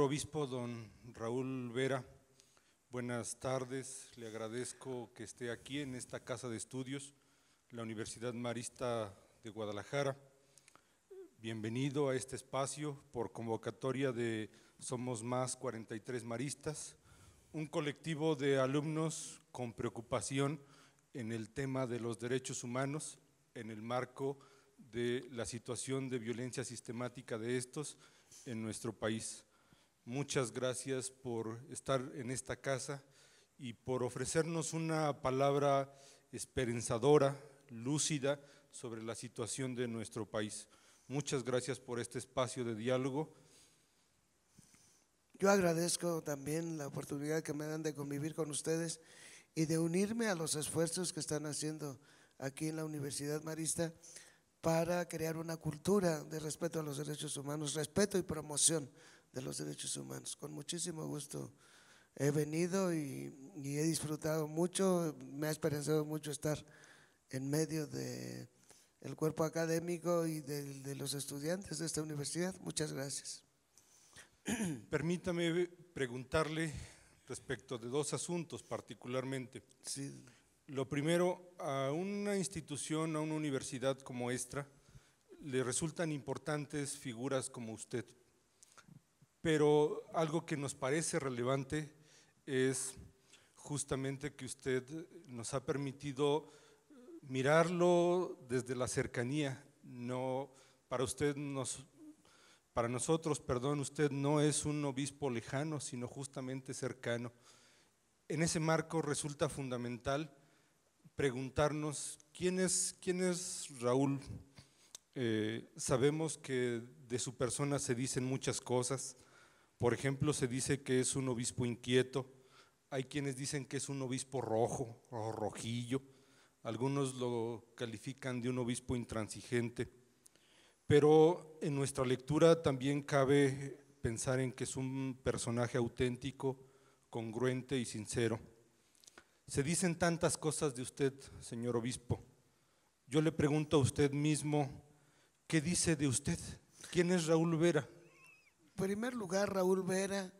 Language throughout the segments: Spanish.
obispo don Raúl Vera, buenas tardes. Le agradezco que esté aquí en esta casa de estudios, la Universidad Marista de Guadalajara. Bienvenido a este espacio por convocatoria de Somos Más 43 Maristas, un colectivo de alumnos con preocupación en el tema de los derechos humanos en el marco de la situación de violencia sistemática de estos en nuestro país. Muchas gracias por estar en esta casa y por ofrecernos una palabra esperanzadora, lúcida sobre la situación de nuestro país. Muchas gracias por este espacio de diálogo. Yo agradezco también la oportunidad que me dan de convivir con ustedes y de unirme a los esfuerzos que están haciendo aquí en la Universidad Marista para crear una cultura de respeto a los derechos humanos, respeto y promoción de los derechos humanos. Con muchísimo gusto he venido y he disfrutado mucho, me ha esperanzado mucho estar en medio de el cuerpo académico y de los estudiantes de esta universidad. Muchas gracias. Permítame preguntarle respecto de dos asuntos particularmente. Sí. Lo primero, a una institución, a una universidad como esta, le resultan importantes figuras como usted, pero algo que nos parece relevante es justamente que usted nos ha permitido mirarlo desde la cercanía. No, para nosotros, usted no es un obispo lejano, sino justamente cercano. En ese marco resulta fundamental preguntarnos quién es Raúl. Sabemos que de su persona se dicen muchas cosas. Por ejemplo, se dice que es un obispo inquieto, hay quienes dicen que es un obispo rojo o rojillo, algunos lo califican de un obispo intransigente, pero en nuestra lectura también cabe pensar en que es un personaje auténtico, congruente y sincero. Se dicen tantas cosas de usted, señor obispo. Yo le pregunto a usted mismo, ¿qué dice de usted? ¿Quién es Raúl Vera? En primer lugar, Raúl Vera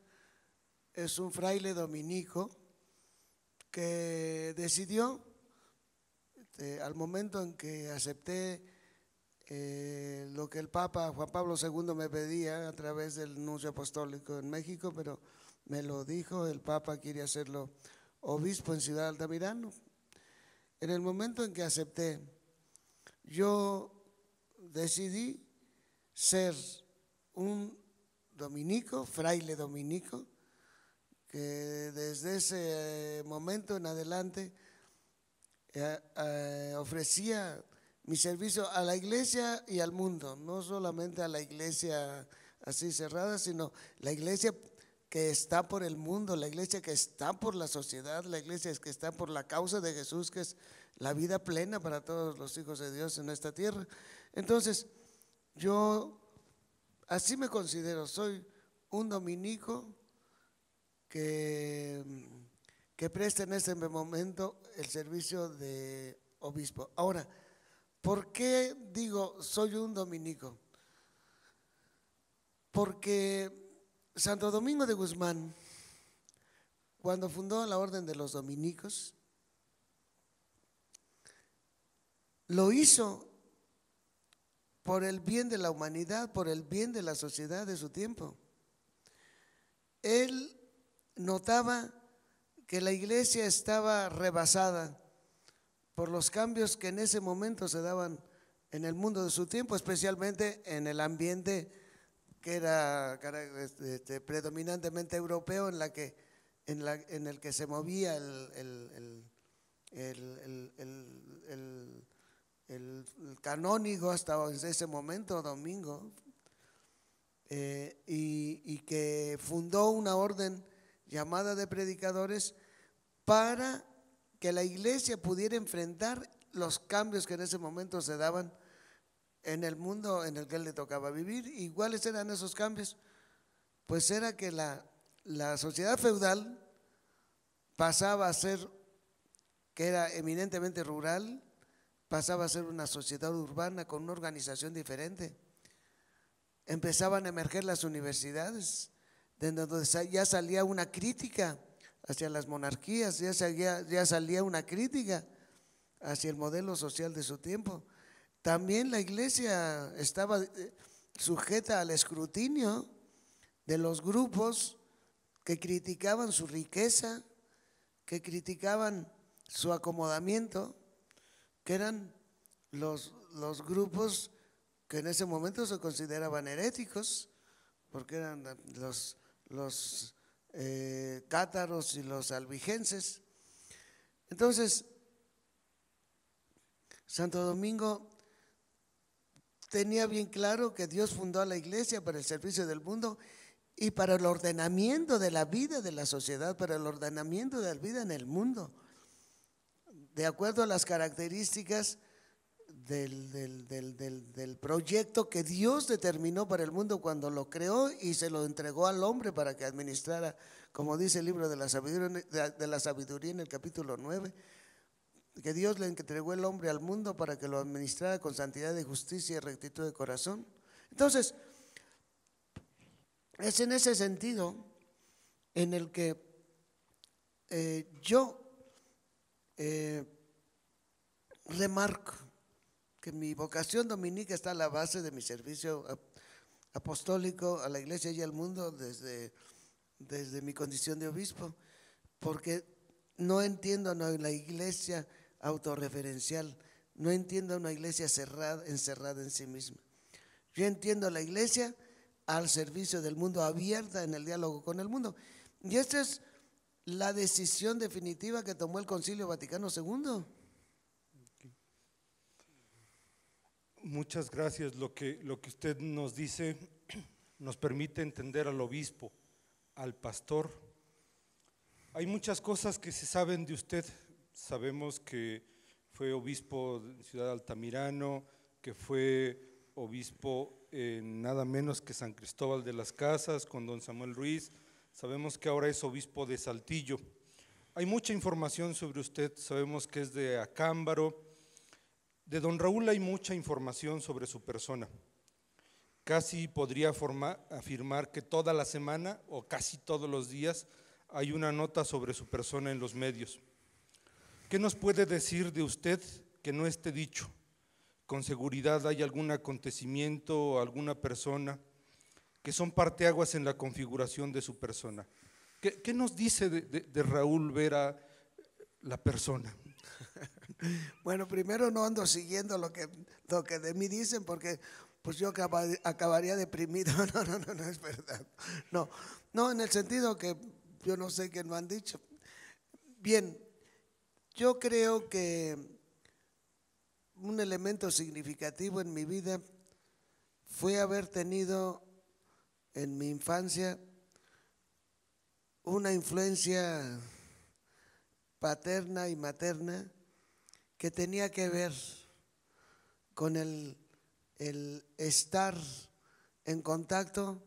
es un fraile dominico que decidió, al momento en que acepté lo que el Papa Juan Pablo II me pedía a través del nuncio apostólico en México, pero me lo dijo, el Papa quiere hacerlo obispo en Ciudad Altamirano. En el momento en que acepté, yo decidí ser un dominico, fraile dominico, que desde ese momento en adelante ofrecía mi servicio a la iglesia y al mundo, no solamente a la iglesia así cerrada, sino la iglesia que está por el mundo, la iglesia que está por la sociedad, la iglesia que está por la causa de Jesús, que es la vida plena para todos los hijos de Dios en esta tierra. Entonces, yo así me considero, soy un dominico que presta en este momento el servicio de obispo. Ahora, ¿por qué digo soy un dominico? Porque Santo Domingo de Guzmán, cuando fundó la Orden de los Dominicos, lo hizo por el bien de la humanidad, por el bien de la sociedad de su tiempo. Él notaba que la iglesia estaba rebasada por los cambios que en ese momento se daban en el mundo de su tiempo, especialmente en el ambiente que era predominantemente europeo, en el que se movía el canónigo hasta ese momento, Domingo, y que fundó una orden llamada de predicadores para que la iglesia pudiera enfrentar los cambios que en ese momento se daban en el mundo en el que él le tocaba vivir. ¿Y cuáles eran esos cambios? Pues era que la sociedad feudal pasaba a ser, que era eminentemente rural, pasaba a ser una sociedad urbana con una organización diferente. Empezaban a emerger las universidades, de donde ya salía una crítica hacia las monarquías, ya salía una crítica hacia el modelo social de su tiempo. También la iglesia estaba sujeta al escrutinio de los grupos que criticaban su riqueza, que criticaban su acomodamiento, que eran los grupos que en ese momento se consideraban heréticos, porque eran los cátaros y los albigenses. Entonces, Santo Domingo tenía bien claro que Dios fundó a la iglesia para el servicio del mundo y para el ordenamiento de la vida de la sociedad, para el ordenamiento de la vida en el mundo, de acuerdo a las características del proyecto que Dios determinó para el mundo cuando lo creó y se lo entregó al hombre para que administrara, como dice el libro de la sabiduría en el capítulo 9, que Dios le entregó el hombre al mundo para que lo administrara con santidad y justicia y rectitud de corazón. Entonces, es en ese sentido en el que yo remarco que mi vocación dominica está a la base de mi servicio apostólico a la iglesia y al mundo desde mi condición de obispo, porque no entiendo a la iglesia autorreferencial, no entiendo a una iglesia encerrada en sí misma. Yo entiendo a la iglesia al servicio del mundo, abierta en el diálogo con el mundo. Y esta es la decisión definitiva que tomó el Concilio Vaticano II. Muchas gracias. Lo que usted nos dice nos permite entender al obispo, al pastor. Hay muchas cosas que se saben de usted. Sabemos que fue obispo de Ciudad Altamirano, que fue obispo en nada menos que San Cristóbal de las Casas con don Samuel Ruiz. Sabemos que ahora es obispo de Saltillo. Hay mucha información sobre usted. Sabemos que es de Acámbaro. De don Raúl hay mucha información sobre su persona. Casi podría afirmar que toda la semana o casi todos los días hay una nota sobre su persona en los medios. ¿Qué nos puede decir de usted que no esté dicho? Con seguridad hay algún acontecimiento o alguna persona que son parteaguas en la configuración de su persona. ¿Qué nos dice de Raúl Vera la persona? Bueno, primero no ando siguiendo lo que de mí dicen, porque pues yo acabaría deprimido. No es verdad. No, en el sentido que yo no sé qué no han dicho. Bien, yo creo que un elemento significativo en mi vida fue haber tenido en mi infancia una influencia paterna y materna que tenía que ver con el estar en contacto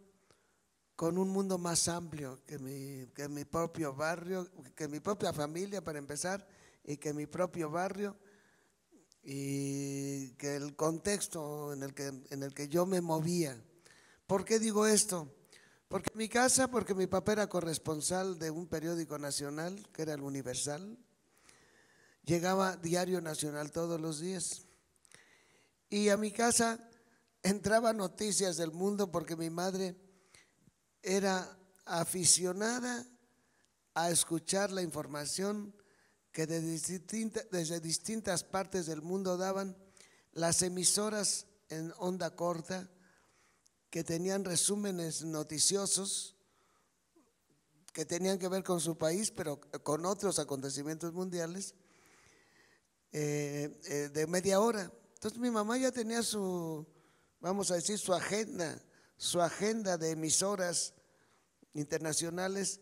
con un mundo más amplio que mi propio barrio, que mi propia familia para empezar, y que mi propio barrio, y que el contexto en el que yo me movía. ¿Por qué digo esto? Porque en mi casa, porque mi papá era corresponsal de un periódico nacional que era el Universal. Llegaba Diario Nacional todos los días y a mi casa entraban noticias del mundo porque mi madre era aficionada a escuchar la información que desde distintas partes del mundo daban las emisoras en onda corta que tenían resúmenes noticiosos que tenían que ver con su país, pero con otros acontecimientos mundiales. De media hora. Entonces mi mamá ya tenía vamos a decir, su agenda de emisoras internacionales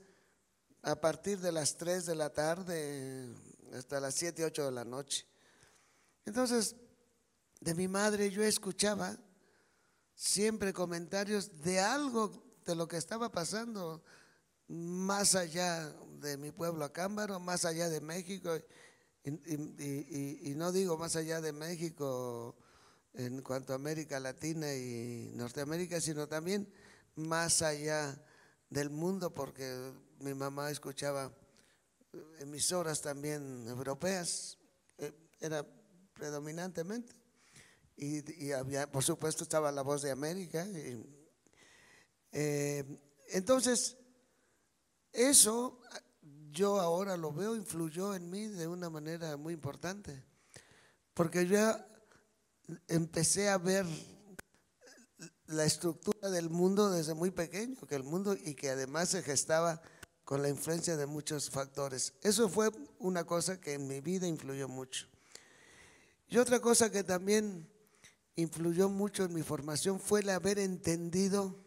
a partir de las 3 de la tarde hasta las 7, 8 de la noche. Entonces, de mi madre yo escuchaba siempre comentarios de algo de lo que estaba pasando más allá de mi pueblo Acámbaro, más allá de México. Y no digo más allá de México en cuanto a América Latina y Norteamérica, sino también más allá del mundo, porque mi mamá escuchaba emisoras también europeas, era predominantemente, y había, por supuesto, estaba La Voz de América. Entonces, eso yo ahora lo veo, influyó en mí de una manera muy importante, porque yo empecé a ver la estructura del mundo desde muy pequeño, que el mundo, y que además se gestaba con la influencia de muchos factores. Eso fue una cosa que en mi vida influyó mucho. Y otra cosa que también influyó mucho en mi formación fue el haber entendido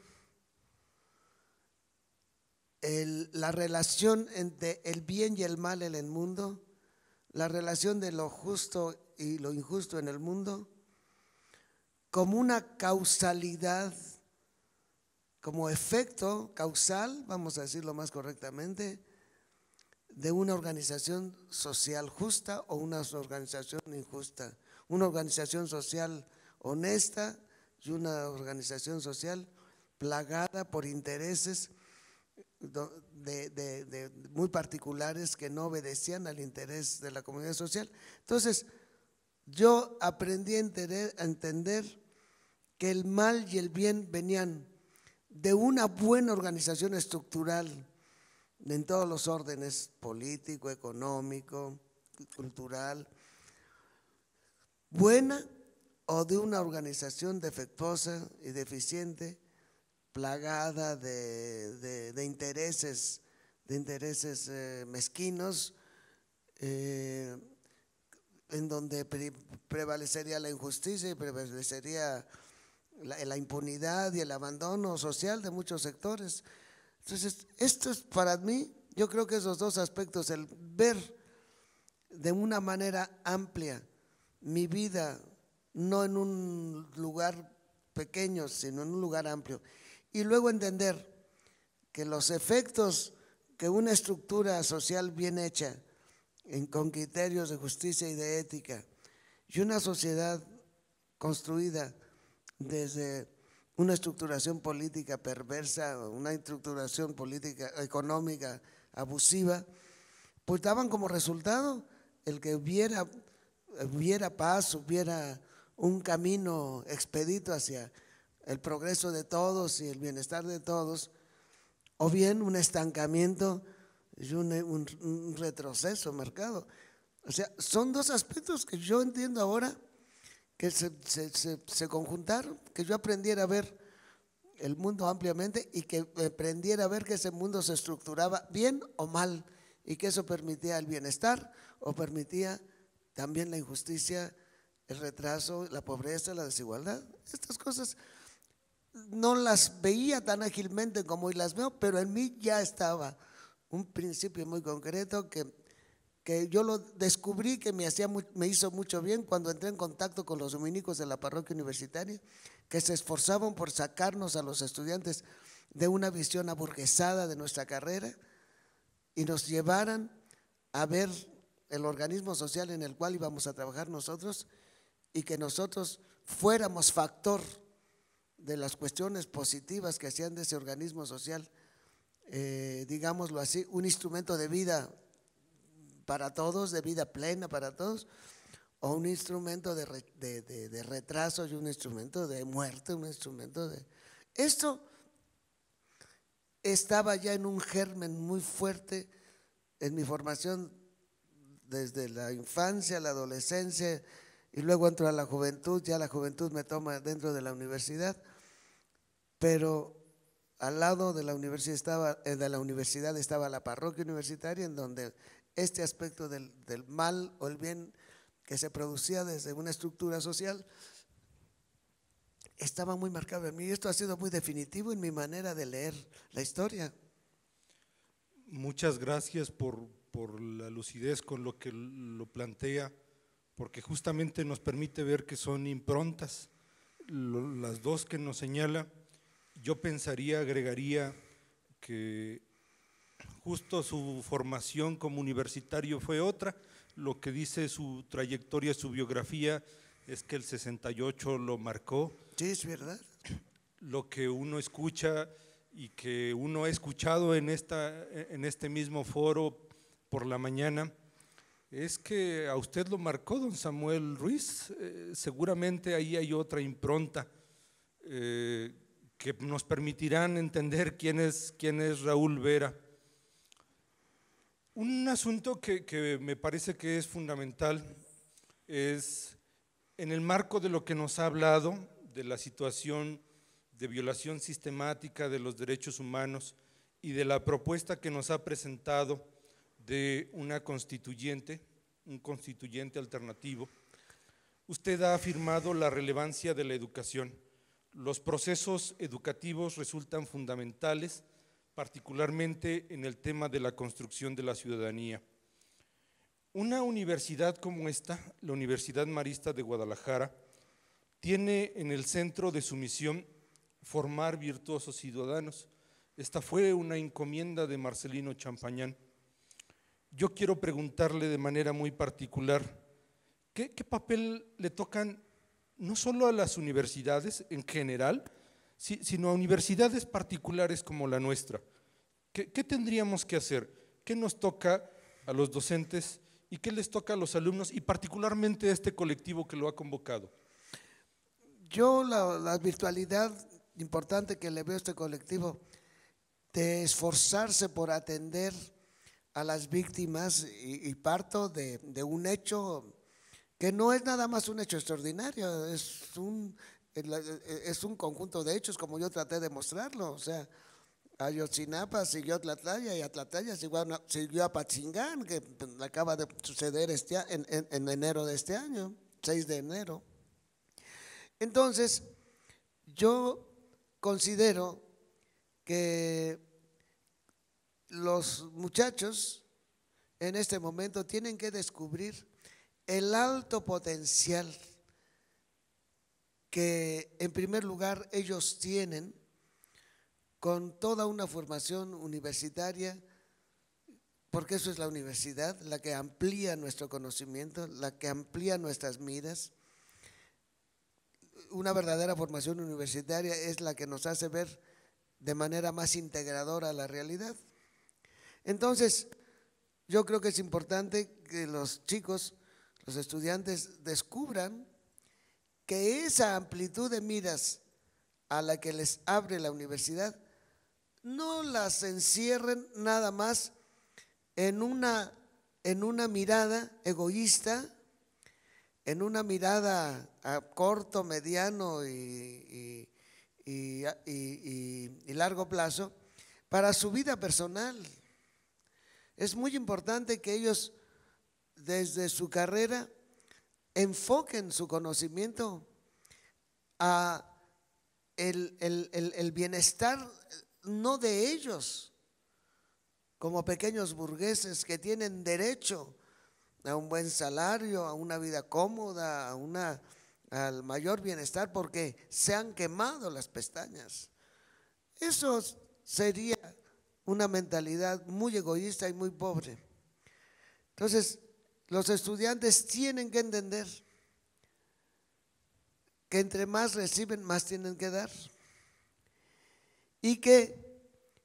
la relación entre el bien y el mal en el mundo, la relación de lo justo y lo injusto en el mundo, como una causalidad, como efecto causal, vamos a decirlo más correctamente, de una organización social justa o una organización injusta, una organización social honesta y una organización social plagada por intereses muy particulares que no obedecían al interés de la comunidad social. Entonces, yo aprendí a entender que el mal y el bien venían de una buena organización estructural en todos los órdenes, político, económico, cultural, buena, o de una organización defectuosa y deficiente, plagada de intereses mezquinos, en donde prevalecería la injusticia y prevalecería la impunidad y el abandono social de muchos sectores. Entonces, esto es para mí, yo creo que esos dos aspectos, el ver de una manera amplia mi vida, no en un lugar pequeño, sino en un lugar amplio, y luego entender que los efectos que una estructura social bien hecha, con criterios de justicia y de ética, y una sociedad construida desde una estructuración política perversa, una estructuración política económica abusiva, pues daban como resultado el que hubiera paz, hubiera un camino expedito hacia el progreso de todos y el bienestar de todos, o bien un estancamiento y un retroceso marcado. O sea, son dos aspectos que yo entiendo ahora que se conjuntaron, que yo aprendiera a ver el mundo ampliamente y que aprendiera a ver que ese mundo se estructuraba bien o mal, y que eso permitía el bienestar o permitía también la injusticia, el retraso, la pobreza, la desigualdad. Estas cosas no las veía tan ágilmente como hoy las veo, pero en mí ya estaba un principio muy concreto que yo lo descubrí, que me hizo mucho bien cuando entré en contacto con los dominicos de la parroquia universitaria, que se esforzaban por sacarnos a los estudiantes de una visión aburguesada de nuestra carrera y nos llevaran a ver el organismo social en el cual íbamos a trabajar nosotros, y que nosotros fuéramos factor de las cuestiones positivas que hacían de ese organismo social, digámoslo así, un instrumento de vida para todos, de vida plena para todos, o un instrumento de retraso y un instrumento de muerte, un instrumento de… Esto estaba ya en un germen muy fuerte en mi formación desde la infancia, la adolescencia, y luego entro a la juventud. Ya la juventud me toma dentro de la universidad, pero al lado de la universidad estaba la parroquia universitaria, en donde este aspecto del mal o el bien que se producía desde una estructura social estaba muy marcado en mí. Esto ha sido muy definitivo en mi manera de leer la historia. Muchas gracias por la lucidez con lo que lo plantea, porque justamente nos permite ver que son improntas, las dos que nos señala. Yo pensaría, agregaría que justo su formación como universitario fue otra. Lo que dice su trayectoria, su biografía, es que el 68 lo marcó. Sí, es verdad. Lo que uno escucha y que uno ha escuchado en este mismo foro por la mañana, es que a usted lo marcó don Samuel Ruiz. Seguramente ahí hay otra impronta que nos permitirán entender quién es Raúl Vera. Un asunto que me parece que es fundamental es, en el marco de lo que nos ha hablado, de la situación de violación sistemática de los derechos humanos y de la propuesta que nos ha presentado de un constituyente alternativo, usted ha afirmado la relevancia de la educación. Los procesos educativos resultan fundamentales, particularmente en el tema de la construcción de la ciudadanía. Una universidad como esta, la Universidad Marista de Guadalajara, tiene en el centro de su misión formar virtuosos ciudadanos. Esta fue una encomienda de Marcelino Champañán. Yo quiero preguntarle de manera muy particular, ¿qué papel le tocan no solo a las universidades en general, sino a universidades particulares como la nuestra? ¿Qué tendríamos que hacer? ¿Qué nos toca a los docentes y qué les toca a los alumnos y particularmente a este colectivo que lo ha convocado? Yo la virtualidad importante que le veo a este colectivo, de esforzarse por atender a las víctimas y parto de un hecho que no es nada más un hecho extraordinario, es un conjunto de hechos, como yo traté de mostrarlo. O sea, Ayotzinapa siguió a Tlatlaya y a Tlatlaya siguió a Patzingán, que acaba de suceder en enero de este año, 6 de enero. Entonces, yo considero que los muchachos en este momento tienen que descubrir el alto potencial que en primer lugar ellos tienen con toda una formación universitaria, porque eso es la universidad, la que amplía nuestro conocimiento, la que amplía nuestras miras. Una verdadera formación universitaria es la que nos hace ver de manera más integradora la realidad. Entonces, yo creo que es importante que los chicos, los estudiantes, descubran que esa amplitud de miras a la que les abre la universidad no las encierren nada más en una mirada egoísta, en una mirada a corto, mediano y largo plazo para su vida personal. Es muy importante que ellos desde su carrera enfoquen su conocimiento a el bienestar no de ellos como pequeños burgueses que tienen derecho a un buen salario, a una vida cómoda, al mayor bienestar porque se han quemado las pestañas. Eso sería una mentalidad muy egoísta y muy pobre. Entonces, los estudiantes tienen que entender que entre más reciben, más tienen que dar y que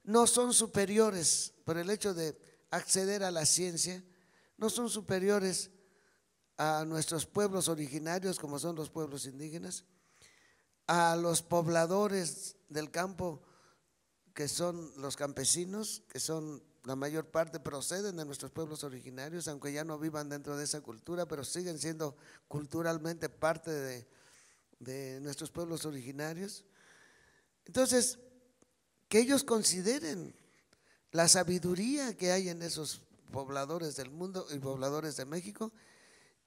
no son superiores por el hecho de acceder a la ciencia, no son superiores a nuestros pueblos originarios como son los pueblos indígenas, a los pobladores del campo que son los campesinos, que son la mayor parte proceden de nuestros pueblos originarios, aunque ya no vivan dentro de esa cultura, pero siguen siendo culturalmente parte de nuestros pueblos originarios. Entonces, que ellos consideren la sabiduría que hay en esos pobladores del mundo y pobladores de México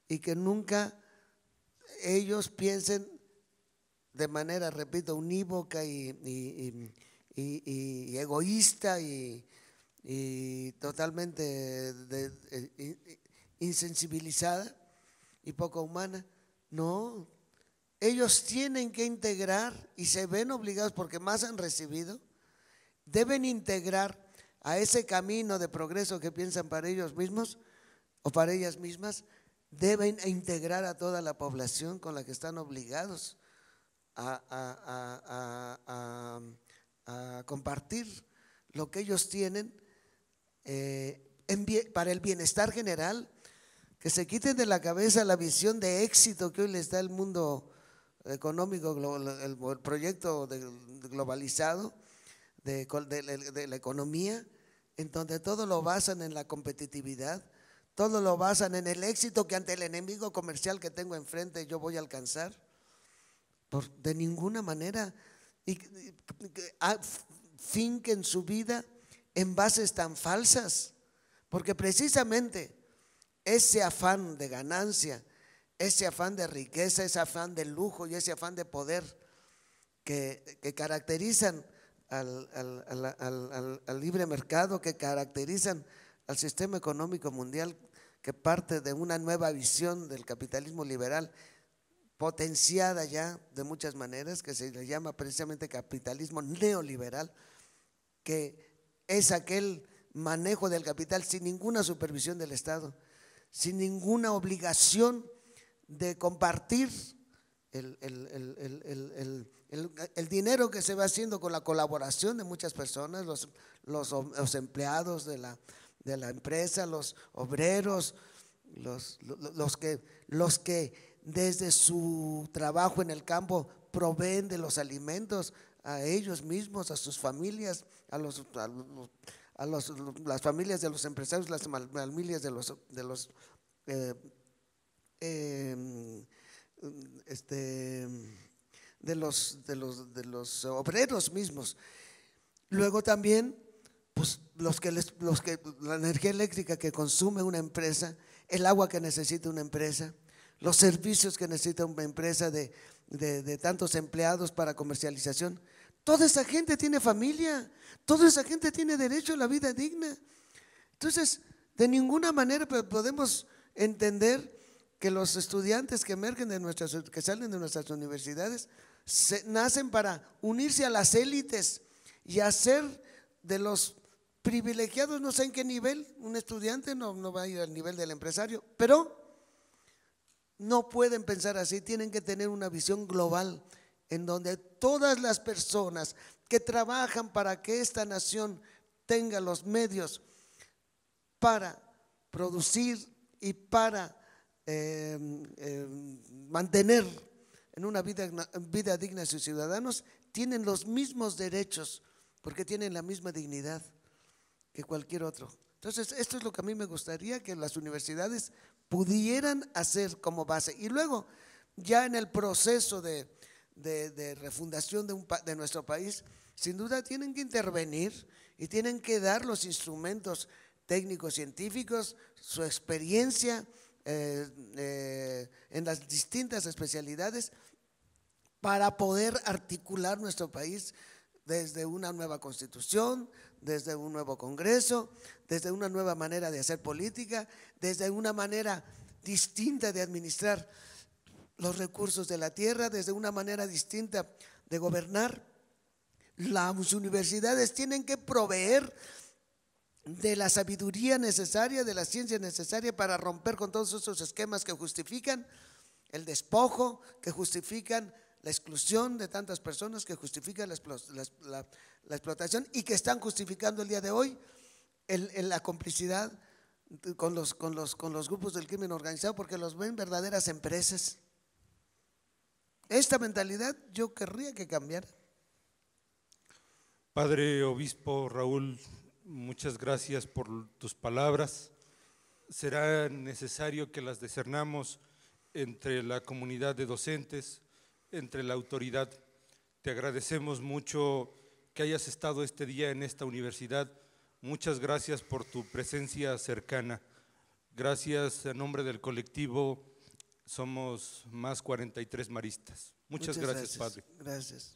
y que nunca ellos piensen de manera, repito, unívoca y egoísta y totalmente insensibilizada y poco humana. No, ellos tienen que integrar y se ven obligados porque más han recibido, deben integrar a ese camino de progreso que piensan para ellos mismos o para ellas mismas, deben integrar a toda la población con la que están obligados a a compartir lo que ellos tienen para el bienestar general, que se quiten de la cabeza la visión de éxito que hoy les da el mundo económico, el proyecto globalizado de la economía, en donde todo lo basan en la competitividad, todo lo basan en el éxito que ante el enemigo comercial que tengo enfrente yo voy a alcanzar. De ninguna manera finquen su vida en bases tan falsas, porque precisamente ese afán de ganancia, ese afán de riqueza, ese afán de lujo y ese afán de poder que caracterizan al libre mercado, que caracterizan al sistema económico mundial, que parte de una nueva visión del capitalismo liberal, potenciada ya de muchas maneras, que se le llama precisamente capitalismo neoliberal, que es aquel manejo del capital sin ninguna supervisión del Estado, sin ninguna obligación de compartir el dinero que se va haciendo con la colaboración de muchas personas, los empleados de la empresa, los obreros, los que desde su trabajo en el campo proveen de los alimentos a ellos mismos, a sus familias, a las familias de los empresarios, las familias de los obreros mismos. Luego también pues la energía eléctrica que consume una empresa, el agua que necesita una empresa, los servicios que necesita una empresa de tantos empleados para comercialización. Toda esa gente tiene familia, toda esa gente tiene derecho a la vida digna. Entonces, de ninguna manera podemos entender que los estudiantes que emergen que salen de nuestras universidades nacen para unirse a las élites y hacer de los privilegiados, no sé en qué nivel. Un estudiante no va a ir al nivel del empresario, pero no pueden pensar así, tienen que tener una visión global en donde todas las personas que trabajan para que esta nación tenga los medios para producir y para mantener en una vida digna a sus ciudadanos, tienen los mismos derechos porque tienen la misma dignidad que cualquier otro. Entonces, esto es lo que a mí me gustaría que las universidades pudieran hacer como base. Y luego, ya en el proceso de refundación de nuestro país, sin duda tienen que intervenir y tienen que dar los instrumentos técnicos científicos, su experiencia en las distintas especialidades para poder articular nuestro país desde una nueva constitución, desde un nuevo congreso, desde una nueva manera de hacer política, desde una manera distinta de administrar los recursos de la tierra, desde una manera distinta de gobernar. Las universidades tienen que proveer de la sabiduría necesaria, de la ciencia necesaria para romper con todos esos esquemas que justifican el despojo, que justifican la exclusión de tantas personas, que justifican la explotación y que están justificando el día de hoy la complicidad con los grupos del crimen organizado, porque los ven verdaderas empresas. Esta mentalidad yo querría que cambiara. Padre Obispo Raúl, muchas gracias por tus palabras. Será necesario que las discernamos entre la comunidad de docentes, entre la autoridad. Te agradecemos mucho que hayas estado este día en esta universidad. Muchas gracias por tu presencia cercana. Gracias en nombre del colectivo Somos Más 43 Maristas. Muchas gracias, Padre. Gracias.